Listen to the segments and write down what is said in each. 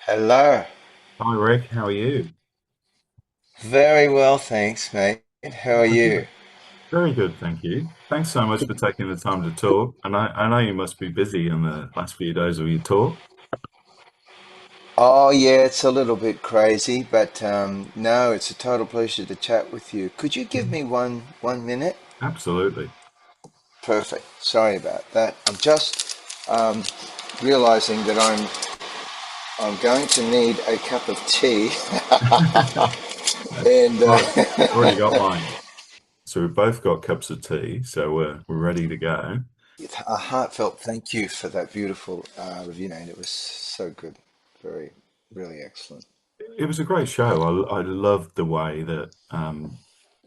Hello. Hi Rick, how are you? Very well, thanks, mate. How are you? Very good, thank you. Thanks so much for taking the time to talk. And I know you must be busy in the last few days of your tour. Oh, yeah, it's a little bit crazy, but no, it's a total pleasure to chat with you. Could you give me one minute? Absolutely. Perfect. Sorry about that. I'm just realizing that I'm going to need a cup of tea, and Well, I've already got mine. So we've both got cups of tea, so we're ready to go. a heartfelt thank you for that beautiful review, and it was so good, very, really excellent. It was a great show. I loved the way that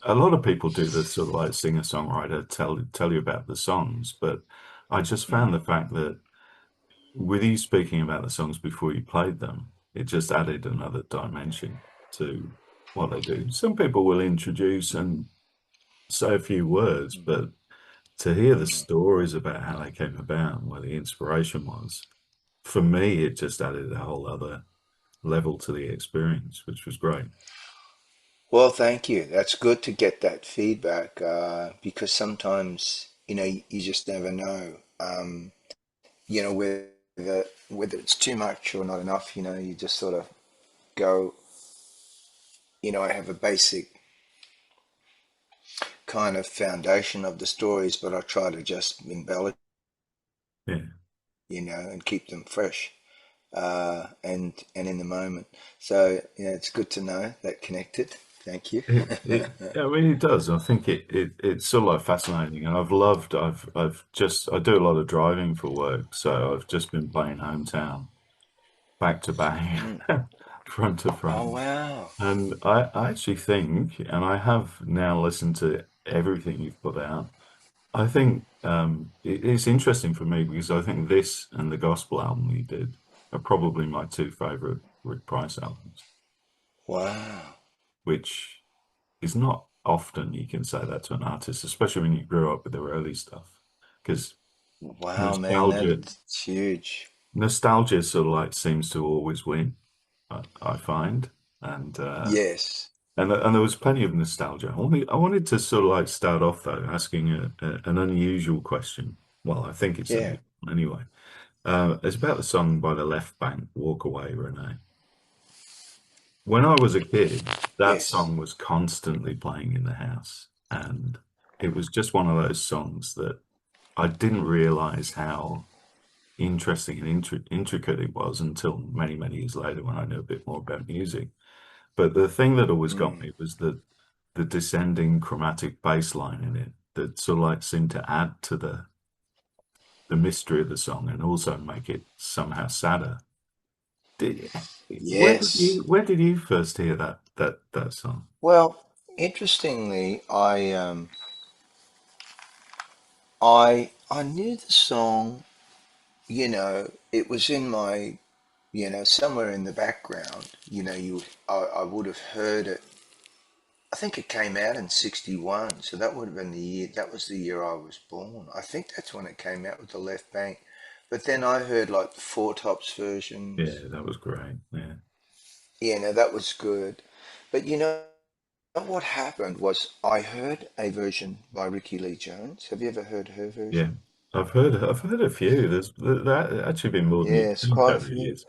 a lot of people do this sort of like singer-songwriter, tell you about the songs, but I just found the fact that with you speaking about the songs before you played them, it just added another dimension to what they do. Some people will introduce and say a few words, but to hear the Mm. stories about how they came about and where the inspiration was, for me, it just added a whole other level to the experience, which was great. Well, thank you. That's good to get that feedback because sometimes, you just never know, whether it's too much or not enough, you just sort of go, I have a basic kind of foundation of the stories, but I try to just embellish, Yeah. and keep them fresh and in the moment. So, it's good to know that connected. Thank you. I mean, it does. I think it's sort of like fascinating, and I do a lot of driving for work, so I've just been playing hometown back to back, Mm. front to Oh, front. wow. And I actually think, and I have now listened to everything you've put out. I think it's interesting for me because I think this and the gospel album you did are probably my two favorite Rick Price albums, Wow. which is not often you can say that to an artist, especially when you grew up with their early stuff, because Wow, man, nostalgia, that's huge. nostalgia sort of like seems to always win, I find, and Yes. and there was plenty of nostalgia. I wanted to sort of like start off though asking an unusual question. Well, I think it's Yeah. unusual anyway. It's about the song by the Left Bank, "Walk Away, Renee." When I was a kid, that Yes. song was constantly playing in the house, and it was just one of those songs that I didn't realize how interesting and intricate it was until many, many years later when I knew a bit more about music. But the thing that always got Mm. me was the descending chromatic bass line in it that sort of like seemed to add to the mystery of the song and also make it somehow sadder. Did, Yes. where did you first hear that song? Well, interestingly, I knew the song, it was in my, somewhere in the background. I would have heard it. I think it came out in 61, so that would have been the year, that was the year I was born. I think that's when it came out with the Left Bank. But then I heard like the Four Tops versions. Yeah, that was great. Yeah, That was good. But what happened was I heard a version by Ricky Lee Jones. Have you ever heard her yeah. version? I've heard a few. There's actually been more than you'd Yes, think quite a over the few. years.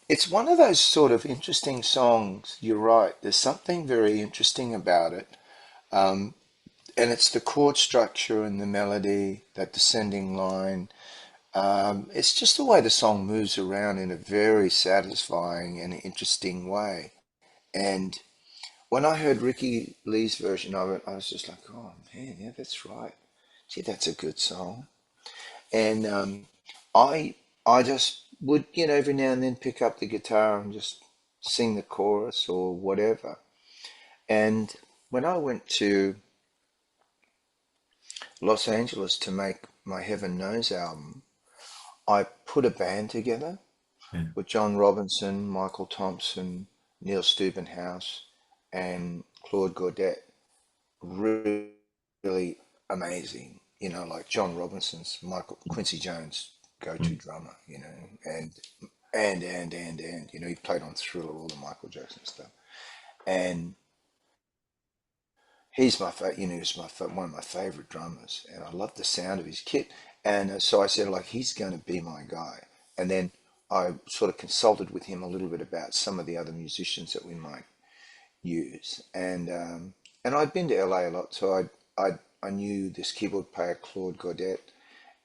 It's one of those sort of interesting songs. You're right. There's something very interesting about it. Um, and it's the chord structure and the melody, that descending line. It's just the way the song moves around in a very satisfying and interesting way. And when I heard Ricky Lee's version of it, I was just like, oh man, yeah, that's right. Gee, that's a good song. And I I just would, every now and then pick up the guitar and just sing the chorus or whatever. And when I went to Los Angeles to make my Heaven Knows album, I put a band together Yeah. with John Robinson, Michael Thompson, Neil Steubenhouse, and Claude Gaudet. Really, really amazing. Like John Robinson's Michael Quincy Jones' go-to Mm. drummer, and and you know, he played on Thriller, all the Michael Jackson stuff, and he's my you know, he's one of my favorite drummers, and I love the sound of his kit. And so I said, like, he's going to be my guy. And then I sort of consulted with him a little bit about some of the other musicians that we might use, and I'd been to LA a lot, so I knew this keyboard player Claude Godet,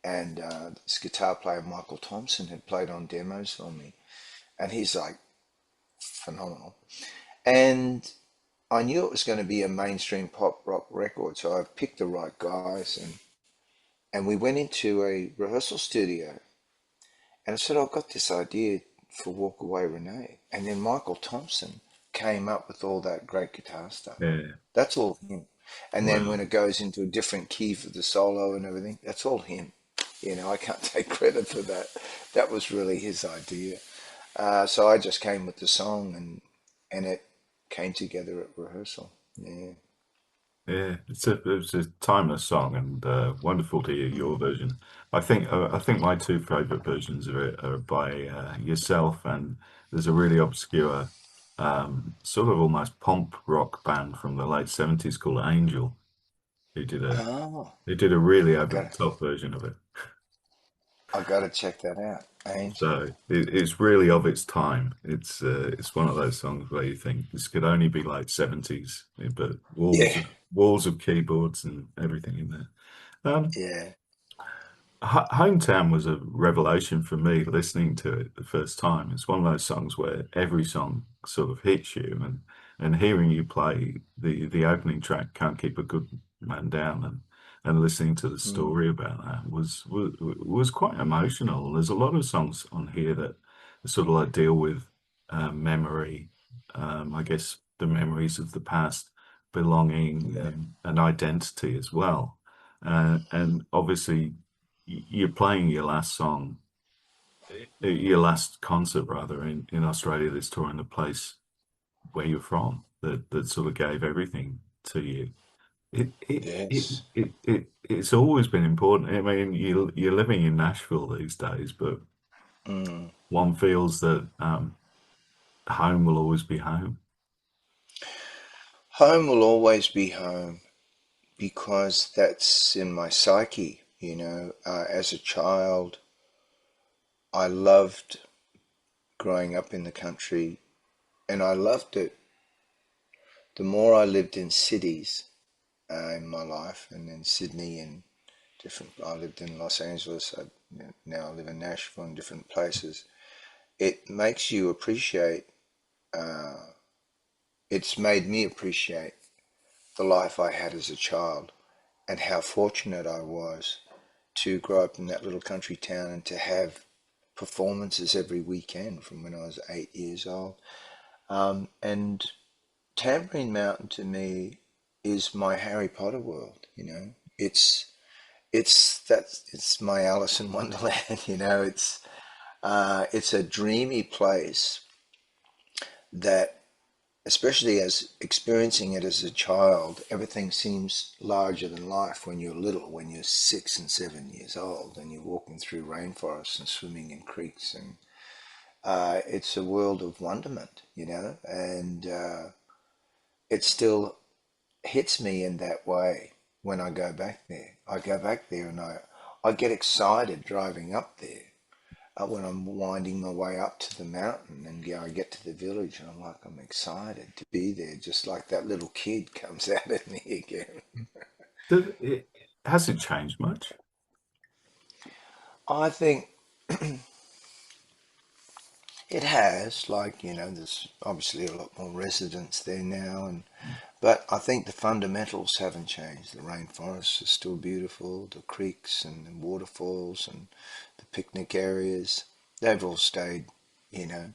and this guitar player Michael Thompson had played on demos for me, and he's like phenomenal. And I knew it was going to be a mainstream pop rock record, so I picked the right guys, and we went into a rehearsal studio, and I said, I've got this idea for Walk Away Renee. And then Michael Thompson came up with all that great guitar stuff. Yeah. That's all him. And then when Wow. it goes into a different key for the solo and everything, that's all him. You know, I can't take credit for that. That was really his idea. So I just came with the song, and it came together at rehearsal. Yeah. Yeah, it's a timeless song and wonderful to hear your Mm. version. I think my two favorite versions of it are by yourself, and there's a really obscure sort of almost pomp rock band from the late 70s called Angel who Oh, did a really I over the got top version of it. I got to check that out. So Angel. it's really of its time. It's one of those songs where you think this could only be like 70s, but Yeah, walls of keyboards and everything in there. Um, yeah, Hometown was a revelation for me listening to it the first time. It's one of those songs where every song sort of hits you, and hearing you play the opening track, "Can't Keep a Good Man Down," and listening to the mm, story about that was quite emotional. There's a lot of songs on here that sort of like deal with memory, I guess the memories of the past, belonging, yeah, and identity as well. And obviously you're playing your last song, your last concert rather in Australia this tour in the place where you're from that sort of gave everything to you. yes. It's always been important. I mean, you're living in Nashville these days, but Mm. one feels that home will always be home. Home will always be home because that's in my psyche. You know, as a child, I loved growing up in the country, and I loved it. The more I lived in cities in my life, and in Sydney and different, I lived in Los Angeles. Now I live in Nashville and different places. It makes you appreciate. It's made me appreciate the life I had as a child and how fortunate I was to grow up in that little country town and to have performances every weekend from when I was 8 years old. And Tamborine Mountain to me is my Harry Potter world. You know, it's my Alice in Wonderland. You know, it's a dreamy place that, especially as experiencing it as a child, everything seems larger than life when you're little, when you're 6 and 7 years old, and you're walking through rainforests and swimming in creeks, and it's a world of wonderment, you know, and it still hits me in that way when I go back there. I go back there and I get excited driving up there. When I'm winding my way up to the mountain, and I get to the village, and I'm like, I'm excited to be there, just like that little kid comes out at me again. Has it changed much? I think it has, like, you know, there's obviously a lot more residents there now, and but I think the fundamentals haven't changed. The rainforests are still beautiful, the creeks and the waterfalls and the picnic areas, they've all stayed, you know,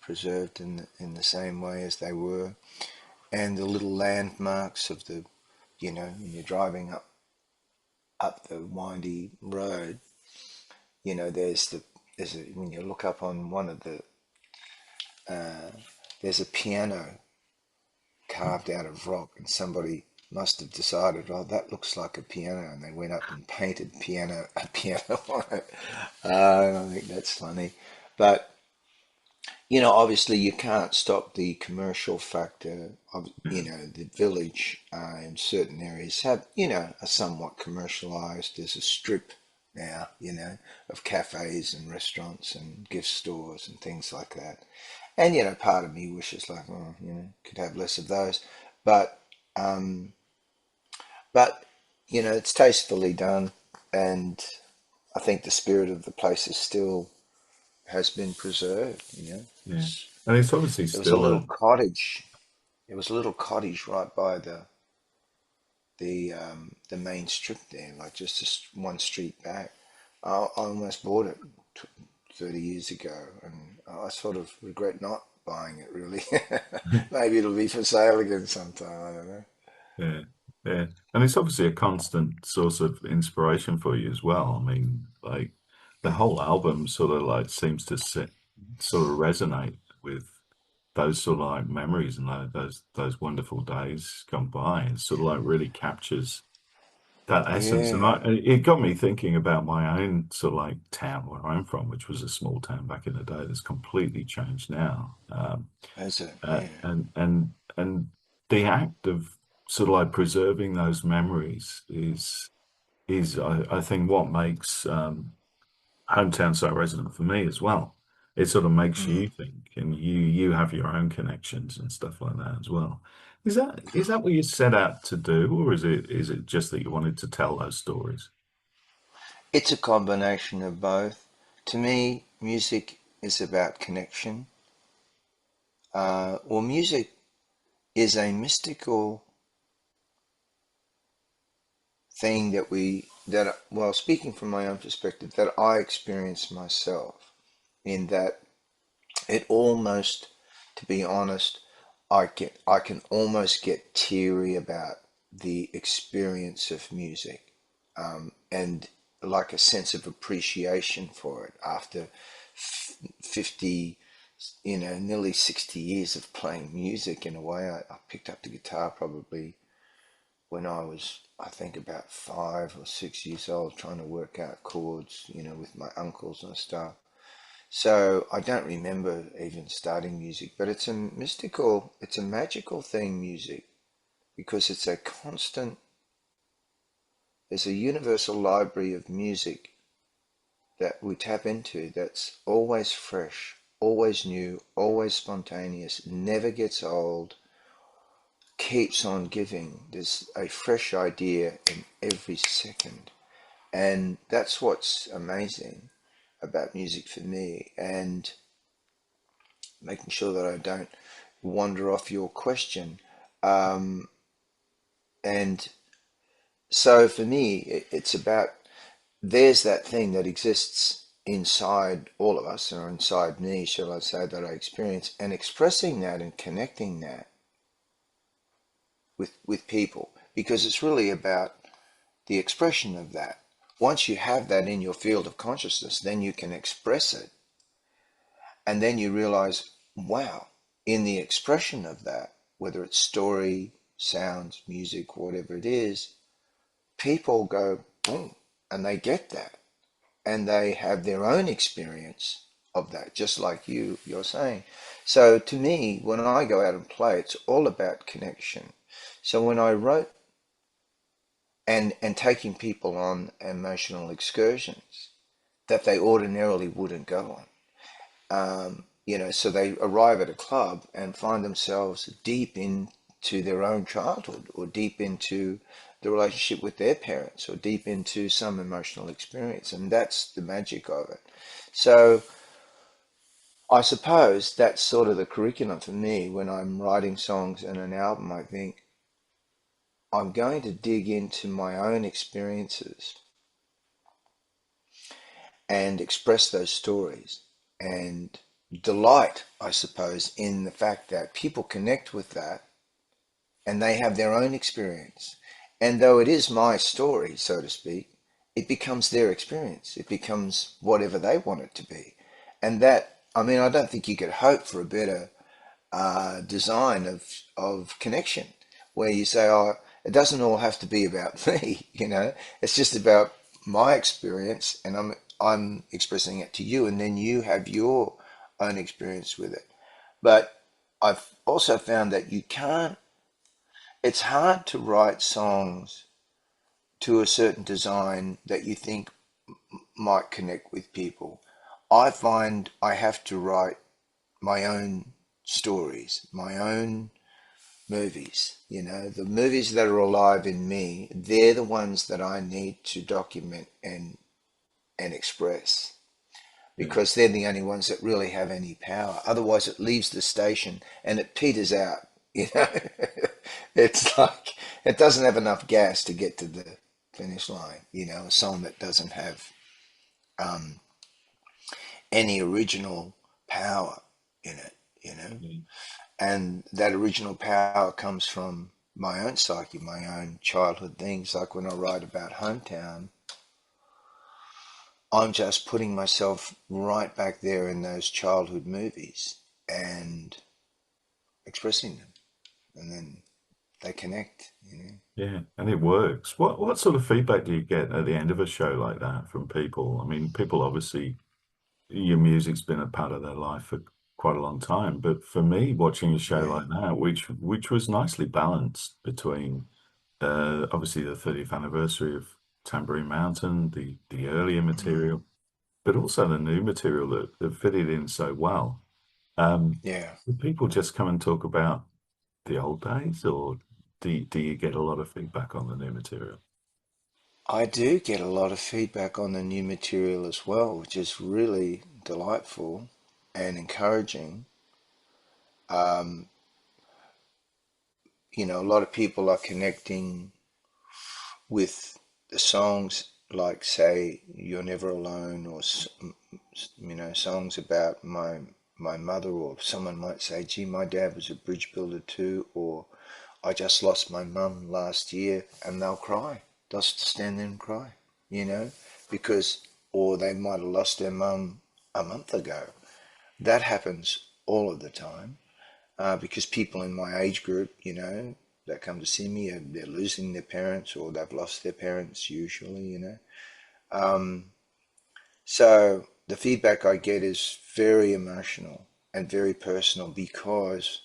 preserved in the same way as they were. And the little landmarks of the, you know, when you're driving up the windy road, you know, when you look up on one of the there's a piano carved out of rock, and somebody must have decided, oh, that looks like a piano, and they went up and painted a piano on it. I think that's funny, but. Obviously you can't stop the commercial factor of, Yeah, the village in certain areas have, are somewhat commercialized. There's a strip now, of cafes and restaurants and gift stores and things like that. And, part of me wishes like, oh, could have less of those. But, um, but, it's tastefully done. And I think the spirit of the place is still has been preserved. yeah. And it's obviously There was a still little a cottage. It was a little cottage right by the main strip there, like just one street back. I almost bought it 30 years ago, and I sort of regret not buying it. Really, maybe it'll be for sale again sometime. I don't know. yeah, yeah. And it's obviously a constant source of inspiration for you as well. I mean, like the whole album sort of like seems to sort of resonate with those sort of like memories and those wonderful days gone by. It sort of like really captures that essence. And Yeah, it got me thinking about my own sort of like town where I'm from, which was a small town back in the day that's completely changed now. that's it. Yeah, And the act of sort of like preserving those memories is I think what makes hometown so resonant for me as well. It sort of makes mm. you think, and you have your own connections and stuff like that as well. Is that what you set out to do, or is it just that you wanted to tell those stories? It's a combination of both. To me, music is about connection. Well, music is a mystical thing well, speaking from my own perspective, that I experience myself, in that it almost, to be honest, I can almost get teary about the experience of music, and like a sense of appreciation for it after 50, nearly 60 years of playing music. In a way, I picked up the guitar probably when I was, I think, about 5 or 6 years old, trying to work out chords, with my uncles and stuff. So I don't remember even starting music, but it's a magical thing, music, because it's a constant, there's a universal library of music that we tap into that's always fresh, always new, always spontaneous, never gets old, keeps on giving. There's a fresh idea in every second. And that's what's amazing about music for me. And making sure that I don't wander off your question. Um, and so for me, it's about, there's that thing that exists inside all of us, or inside me, shall I say, that I experience, and expressing that and connecting that with people, because it's really about the expression of that. Once you have that in your field of consciousness, then you can express it. And then you realize, wow, in the expression of that, whether it's story, sounds, music, whatever it is, people go, boom, and they get that. And they have their own experience of that, just like you're saying. So to me, when I go out and play, it's all about connection. So when I wrote, and taking people on emotional excursions that they ordinarily wouldn't go on. So they arrive at a club and find themselves deep into their own childhood, or deep into the relationship with their parents, or deep into some emotional experience. And that's the magic of it. So I suppose that's sort of the curriculum for me when I'm writing songs and an album. I think I'm going to dig into my own experiences and express those stories, and delight, I suppose, in the fact that people connect with that and they have their own experience. And though it is my story, so to speak, it becomes their experience. It becomes whatever they want it to be. And that, I mean, I don't think you could hope for a better design of connection, where you say, oh, it doesn't all have to be about me, it's just about my experience, and I'm expressing it to you, and then you have your own experience with it. But I've also found that it's hard to write songs to a certain design that you think might connect with people. I find I have to write my own stories, my own movies. The movies that are alive in me, they're the ones that I need to document and express, Yeah. because they're the only ones that really have any power. Otherwise, it leaves the station and it peters out. You know, it's like it doesn't have enough gas to get to the finish line. A song that doesn't have um, any original power in it. You know, Yeah. and that original power comes from my own psyche, my own childhood things. Like when I write about hometown, I'm just putting myself right back there in those childhood movies and expressing them, and then they connect. Yeah, and it works. What sort of feedback do you get at the end of a show like that from people? I mean, people obviously, your music's been a part of their life for quite a long time, but for me, watching a show Yeah. like that, which was nicely balanced between obviously the 30th anniversary of Tamborine Mountain, the earlier Mm. material, but also the new material that fitted in so well. Um, Yeah. do people just come and talk about the old days, or do you get a lot of feedback on the new material? I do get a lot of feedback on the new material as well, which is really delightful and encouraging. Um, a lot of people are connecting with the songs, like, say, You're Never Alone, or songs about my mother, or someone might say, gee, my dad was a bridge builder too, or I just lost my mum last year, and they'll cry. They'll stand there and cry, you know, because, or they might have lost their mum a month ago. That happens all of the time, because people in my age group, that come to see me, they're losing their parents, or they've lost their parents usually. Um, so the feedback I get is very emotional and very personal, because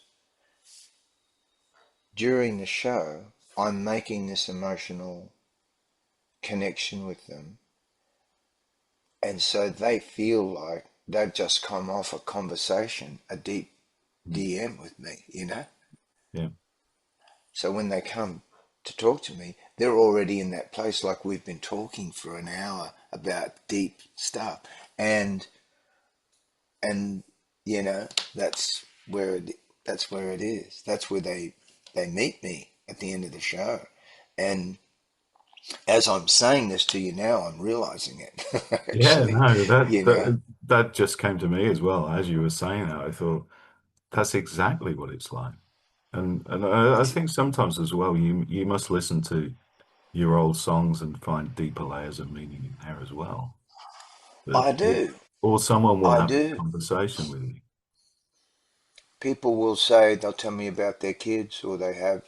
during the show, I'm making this emotional connection with them. And so they feel like they've just come off a conversation, a deep Mm. DM with me. Yeah, So when they come to talk to me, they're already in that place, like we've been talking for an hour about deep stuff. And and you know, that's where that's where it is. That's where they meet me at the end of the show. And as I'm saying this to you now, I'm realizing it yeah, actually, no, you know. that just came to me as well as you were saying that. I thought that's exactly what it's like, and I It's think sometimes as well, you must listen to your old songs and find deeper layers of meaning in there as well. That I do. or someone will I have a do. conversation with you. People will say, they'll tell me about their kids, or they have,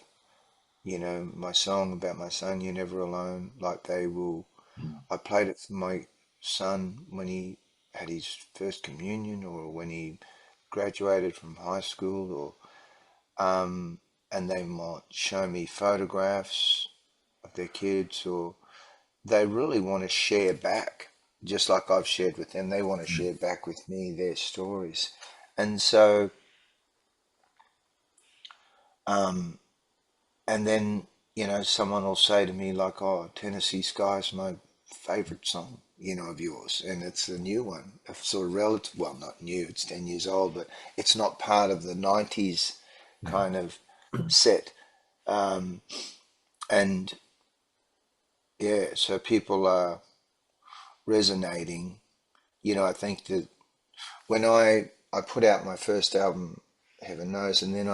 my song about my son, You're Never Alone. Like they will, Mm. I played it for my son when he had his first communion, or when he graduated from high school, and they might show me photographs of their kids, or they really want to share back, just like I've shared with them. They want to Mm. share back with me their stories. And so, um, and then, someone will say to me, like, oh, Tennessee Sky is my favorite song, of yours. And it's a new one, a sort of relative, well, not new, it's 10 years old, but it's not part of the 90s Yeah. kind of set. Um, and yeah, so people are resonating. I think that when I put out my first album, Heaven Knows, and then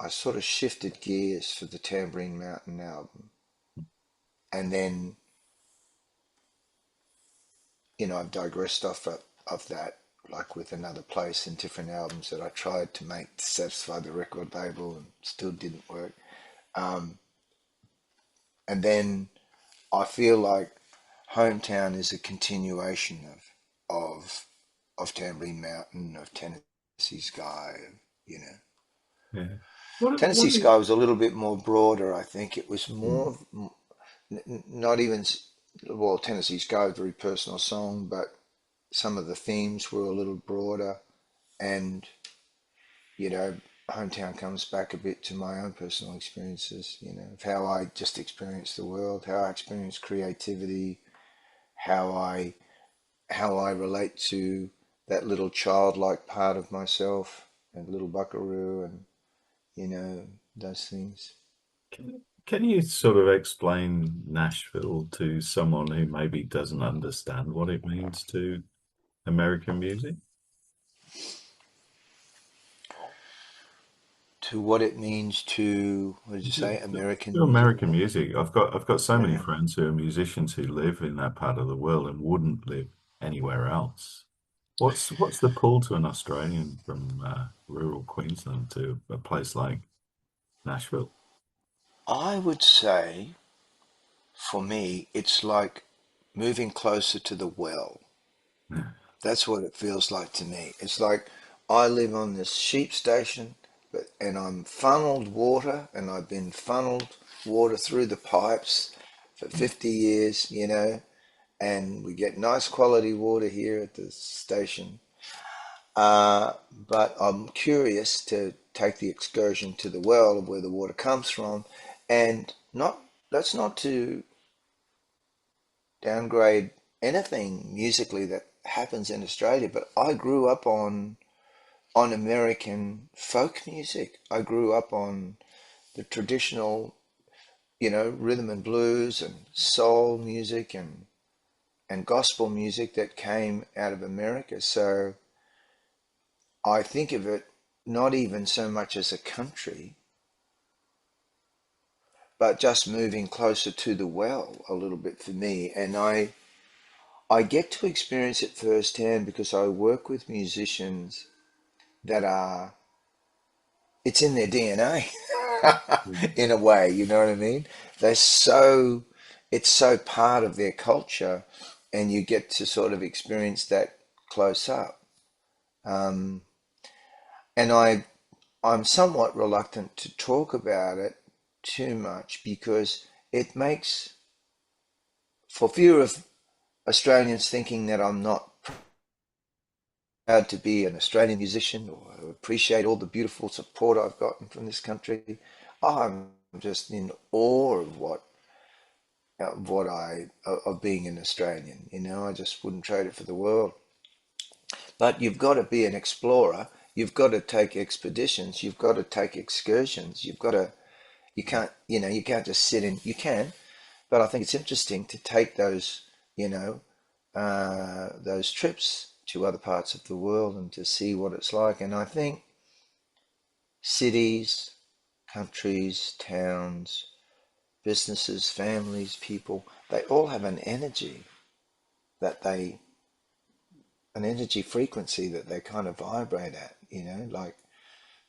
I sort of shifted gears for the Tambourine Mountain album. And then, I've digressed of that, like with Another Place and different albums that I tried to make to satisfy the record label and still didn't work. Um, and then I feel like Hometown is a continuation of of Tamborine Mountain, of Tennessee Sky, you know. Yeah. Tennessee What do Sky was a little bit more broader, I think. It was mm, more, not even, well, Tennessee Sky, a very personal song, but some of the themes were a little broader. And, you know, Hometown comes back a bit to my own personal experiences, you know, of how I just experience the world, how I experience creativity, how I how I relate to that little childlike part of myself and little buckaroo and you know those things. can you sort of explain Nashville to someone who maybe doesn't understand what it means to American music? To what it means to, what did you To, say, to American music? American music, I've got so many Yeah. friends who are musicians who live in that part of the world and wouldn't live anywhere else. What's the pull to an Australian from rural Queensland to a place like Nashville? I would say for me, it's like moving closer to the well. Yeah. That's what it feels like to me. It's like I live on this sheep station, but and I'm funneled water, and I've been funneled water through the pipes for 50 years, you know, and we get nice quality water here at the station. But I'm curious to take the excursion to the well of where the water comes from, and not that's not to downgrade anything musically that happens in Australia, but I grew up on American folk music. I grew up on the traditional, you know, rhythm and blues and soul music and gospel music that came out of America. So I think of it not even so much as a country, but just moving closer to the well a little bit for me. And I get to experience it firsthand because I work with musicians that are, it's in their DNA Mm. in a way, you know what I mean? They're so, it's so part of their culture, and you get to sort of experience that close up. Um, and I'm somewhat reluctant to talk about it too much because it makes, for fear of Australians thinking that I'm not proud to be an Australian musician or appreciate all the beautiful support I've gotten from this country. I'm just in awe of what I of being an Australian. You know, I just wouldn't trade it for the world. But you've got to be an explorer. You've got to take expeditions. You've got to take excursions. You've got to. You can't. You know, you can't just sit in. You can, but I think it's interesting to take those. You know, those trips to other parts of the world and to see what it's like. And I think cities, countries, towns, businesses, families, people, they all have that they, an energy frequency that they kind of vibrate at, you know, like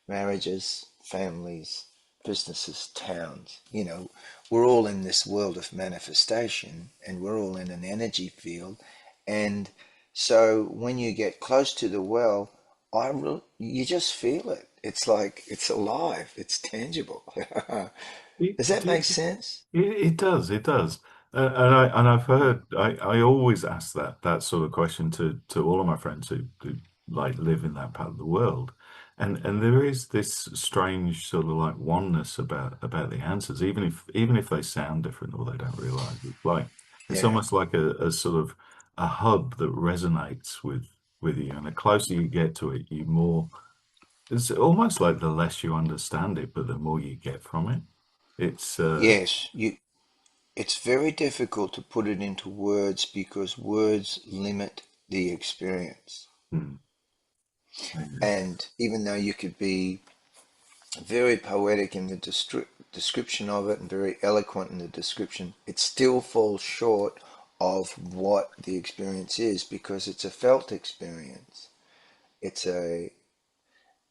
marriages, families, businesses, towns, you know, we're all in this world of manifestation and we're all in an energy field. And so when you get close to the well, you just feel it. It's like it's alive, it's tangible. It, Does that make sense? it does, it does. And I've heard I always ask that sort of question to all of my friends who like live in that part of the world. And there is this strange sort of like oneness about the answers, even if they sound different or they don't realize it. Like it's Yeah. almost like a sort of a hub that resonates with you. And the closer you get to it, you more it's almost like the less you understand it, but the more you get from it. It's Yes, it's very difficult to put it into words because words limit the experience. mm, yeah. And even though you could be very poetic in the description of it and very eloquent in the description, it still falls short of what the experience is because it's a felt experience. It's a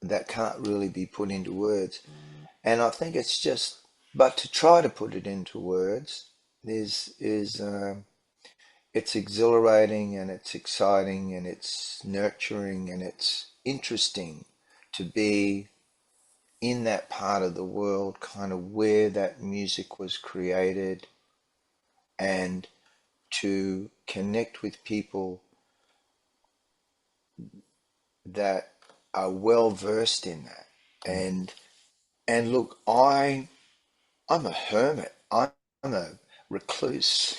that can't really be put into words. And I think it's just, but to try to put it into words is it's exhilarating and it's exciting and it's nurturing and it's interesting to be in that part of the world, kind of where that music was created, and to connect with people that are well versed in that. And look, I'm a hermit. I'm a recluse.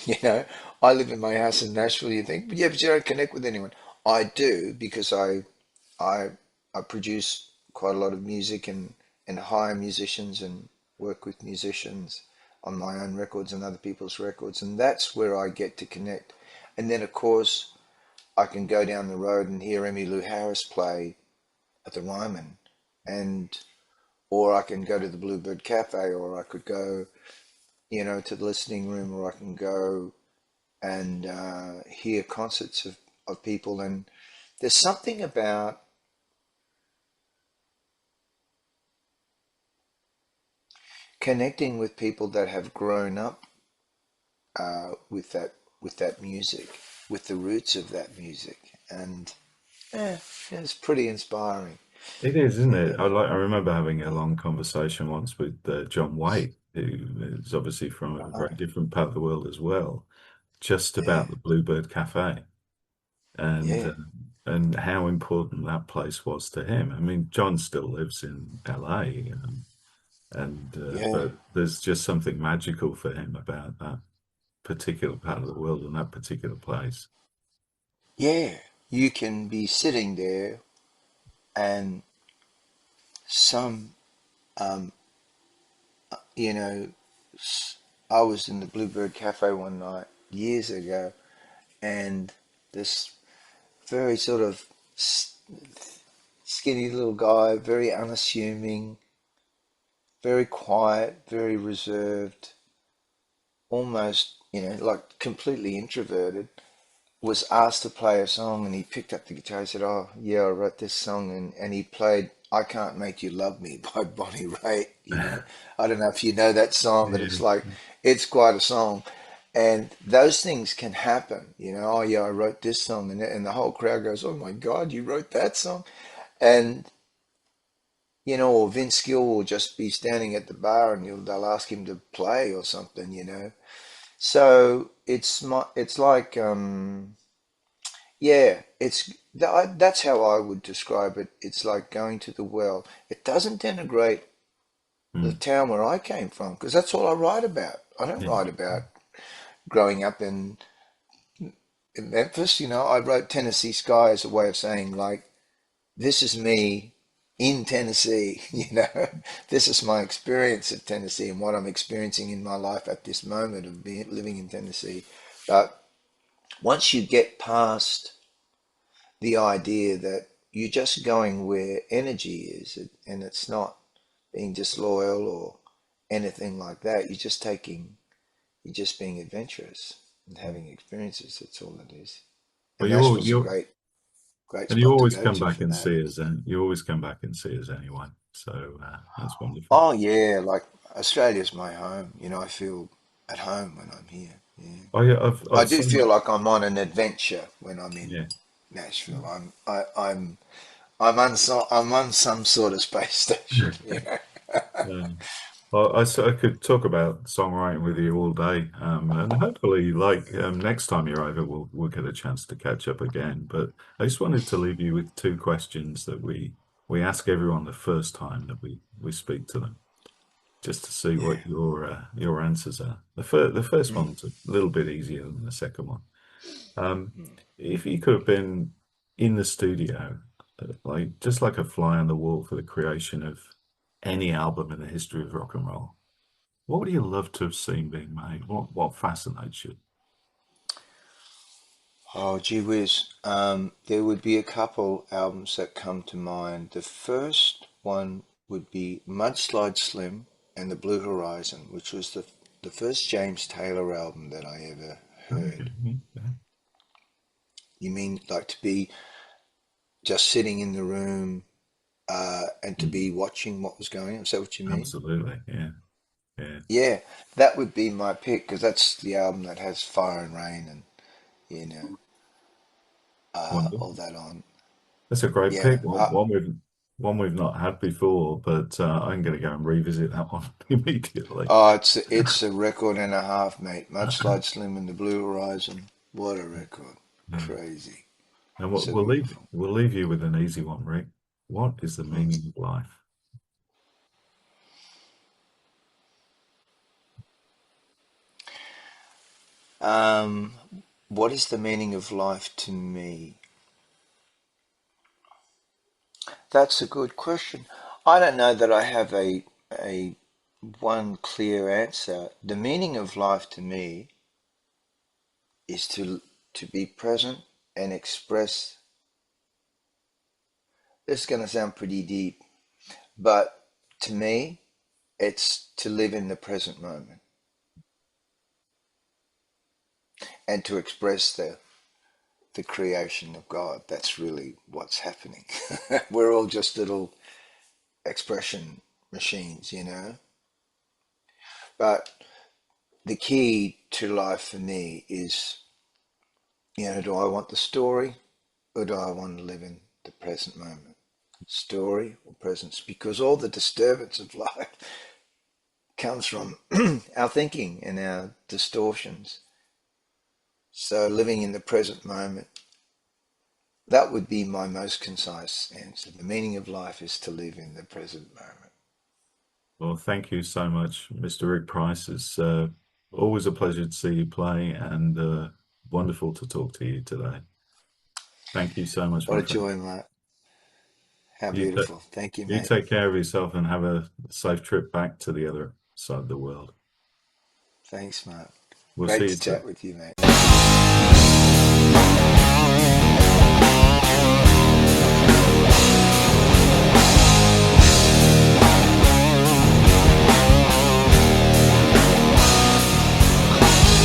I live in my house in Nashville. You think, but yeah, but you don't connect with anyone. I do because I I produce quite a lot of music and hire musicians and work with musicians on my own records and other people's records, and that's where I get to connect. And then of course I can go down the road and hear Emmylou Harris play at the Ryman, and or I can go to the Bluebird Cafe, or I could go, to the listening room, or I can go and hear concerts of people. And there's something about connecting with people that have grown up with that music, with the roots of that music, and yeah, it's pretty inspiring. It is, isn't Yeah, it? I remember having a long conversation once with John White, who is obviously from a very right. different part of the world as well, just Yeah, about the Bluebird Cafe and yeah, uh, and how important that place was to him. I mean, John still lives in LA, and yeah, but there's just something magical for him about that particular part of the world and that particular place. yeah. You can be sitting there, and some, um, you know, I was in the Bluebird Cafe one night years ago, and this very sort of skinny little guy, very unassuming, very quiet, very reserved, almost, like completely introverted, was asked to play a song, and he picked up the guitar. He said, "Oh, yeah, I wrote this song," and he played "I Can't Make You Love Me" by Bonnie Raitt. I don't know if you know that song, but Yeah. it's quite a song. And those things can happen, Oh, yeah, I wrote this song, and the whole crowd goes, "Oh my God, you wrote that song!" And or Vince Gill will just be standing at the bar, and they'll ask him to play or something. So it's like, yeah, that's how I would describe it. It's like going to the well. It doesn't denigrate the Mm. town where I came from, because that's all I write about. I don't Yeah. write about growing up in Memphis. I wrote Tennessee Sky as a way of saying, like, this is me in Tennessee. This is my experience of Tennessee and what I'm experiencing in my life at this moment of living in Tennessee. But once you get past the idea that you're just going where energy is, and it's not being disloyal or anything like that. You're just being adventurous and having experiences. That's all it is. But And Nashville's a you great and you spot to always go come to back for and that. see us, and you always come back and see us anyway. So that's wonderful. Oh yeah, like Australia's my home. I feel at home when I'm here. Yeah. Oh yeah, I I've do so feel much. like I'm on an adventure when I'm in Yeah. Nashville. I'm on some sort of space station. Yeah. Well, I could talk about songwriting with you all day, and hopefully, like next time you're over, we'll get a chance to catch up again. But I just wanted to leave you with two questions that we ask everyone the first time that we speak to them, just to see Yeah. what your answers are. The first Mm, one's a little bit easier than the second one. Um, if you could have been in the studio, like just like a fly on the wall for the creation of any album in the history of rock and roll, what would you love to have seen being made? What fascinates you? Oh, gee whiz. There would be a couple albums that come to mind. The first one would be Mudslide Slim and the Blue Horizon, which was the first James Taylor album that I ever heard. Okay, yeah, You mean like to be just sitting in the room, and to mm, be watching what was going on? Is that what you mean? absolutely, yeah, yeah, Yeah, that would be my pick, because that's the album that has Fire and Rain you know, all Wonderful. that on. That's a great Yeah. pick. One we've not had before, but I'm going to go and revisit that one immediately. Oh, it's a record and a half, mate. Much like Slim and the Blue Horizon. What a record. Yeah. Crazy. And So beautiful. we'll leave you with an easy one, Rick. What is the Mm. meaning of life? Um, what is the meaning of life to me? That's a good question. I don't know that I have a one clear answer. The meaning of life to me is to be present and express. This is going to sound pretty deep, but to me, it's to live in the present moment and to express the creation of God. That's really what's happening. We're all just little expression machines, you know. But the key to life for me is, you know, do I want the story or do I want to live in the present moment? Story or presence? Because all the disturbance of life comes from our thinking and our distortions. So living in the present moment, that would be my most concise answer. The meaning of life is to live in the present moment. Well, thank you so much, Mr. Rick Price. It's always a pleasure to see you play and wonderful to talk to you today. Thank you so much, What my a friend. joy, mate. How You, ta beautiful. Thank you, you mate. take care of yourself and have a safe trip back to the other side of the world. Thanks, mate. We'll see Great you to chat soon. with you, mate.